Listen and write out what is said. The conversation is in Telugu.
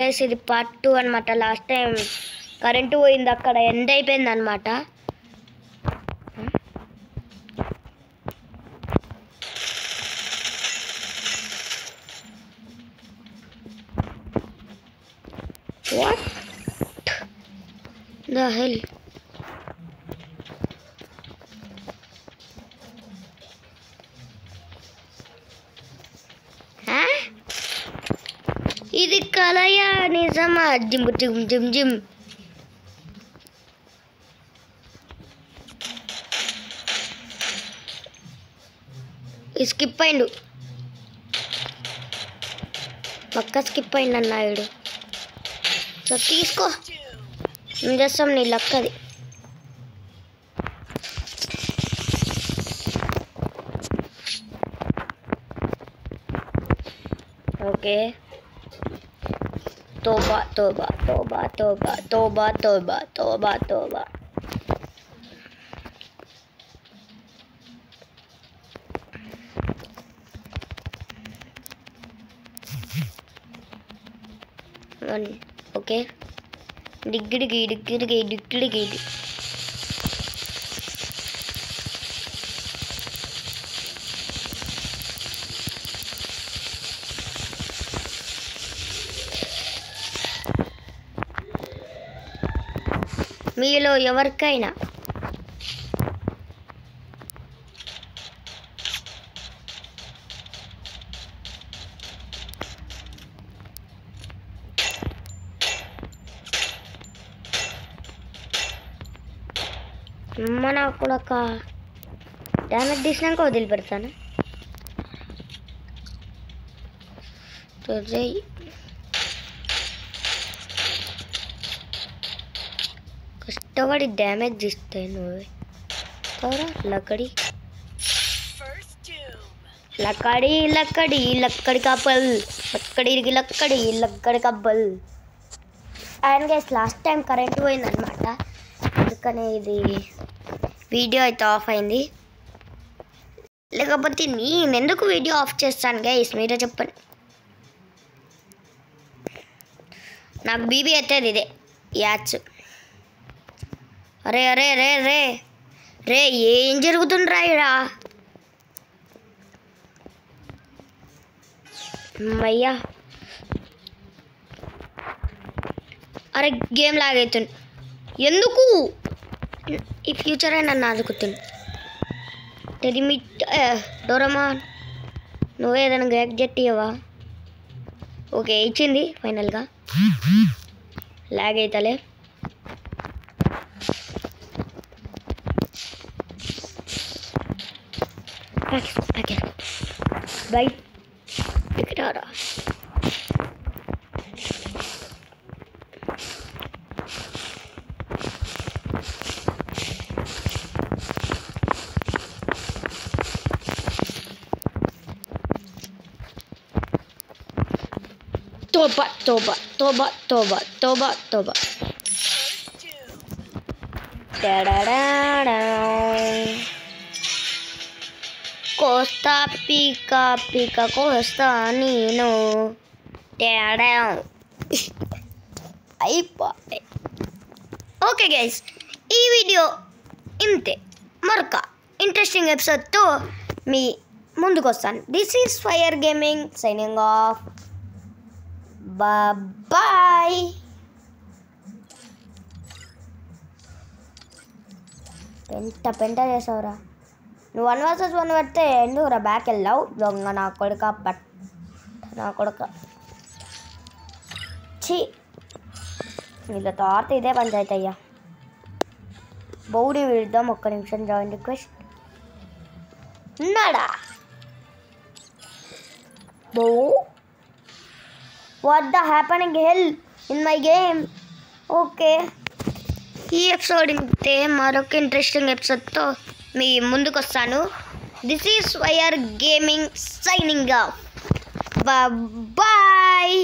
గైస్ ఇది పార్ట్ 2 అన్నమాట. లాస్ట్ టైం కరెంటు పోయింది, అక్కడ ఎండ్ అయిపోయింది అన్నమాట. What the hell? ఇది కలయా నిజమా? Gym gym gym gym. Skip అయిండు, పక్క స్కిప్ అయిండు అన్నాడు. సో తీసుకో, ఏం చేస్తాం, నీ లక్ అది. ఓకే, తోబా తోబా తోబా తోబా తోబా తోబా తోబా తోబా. ఓకే, డిగ్గిడిగి డిగ్గిడిగి డిగ్గిడిగి. మీలో ఎవరికైనా మన కొడక డ్యామేజ్ తీసినాక వదిలిపెడతాను. కష్టపడి డ్యామేజ్ తీస్తాయి నువ్వు. లక్కడి లక్కడి లక్కడి లక్కడి కబ్బల్, లక్కడికి లక్కడి లక్కడి కబ్బల్. And guys last time current పోయిందనమాట, అందుకనే ఇది వీడియో అయితే ఆఫ్ అయింది. లేకపోతే నేను ఎందుకు వీడియో ఆఫ్ చేస్తాను గైస్, మీరే చెప్పండి. నాకు బీబీ అవుతుంది ఇదే యాచ్. అరే అరే రే రే రే, ఏం జరుగుతుందిరా ఇరా? అయ్యా, అరే గేమ్ లాగైతుంది ఎందుకు? ఈ ఫ్యూచర్ అయినా నన్ను ఆదుకుతుంది. టెలిమిట్ డోరమాన్, నువ్వే ఏదైనా గ్యాడ్జెట్ ఇవ్వవా? ఓకే, ఇచ్చింది ఫైనల్గా. లాగ్ అవుతలే. బై ఇక్కడ తోబా తోబా తోబా తోబా తోబా తోబా. కోస్తా పీకా పీకా కోస్తా నేను తేడా అయిపోయి. ఓకే గైస్, ఈ వీడియో ఇంతే. మరొక ఇంట్రెస్టింగ్ ఎపిసోడ్తో మీ ముందుకు వస్తాను. This is fire gaming signing off. Bye. పెంట చేసావురా నువ్వు. 1 vs 1 పడితే ఎందుకురా బ్యాక్ వెళ్ళావు? దొంగ నా కొడుక, నా కొడుక. ఛీ, వీళ్ళతో ఆడితే ఇదే పంచాయతీ అయ్యా. బౌడీ విడుద్దాం, ఒక్క నిమిషం. జాయిన్ రిక్వెస్ట్ ఉన్నాడా? Bow, what the happening hell in my game. Okay, ఈ ఎపిసోడ్ ఇంతే. మరొక ఇంట్రెస్టింగ్ ఎపిసోడ్తో మీ ముందుకు వస్తాను. This is fire gaming signing off. Bye.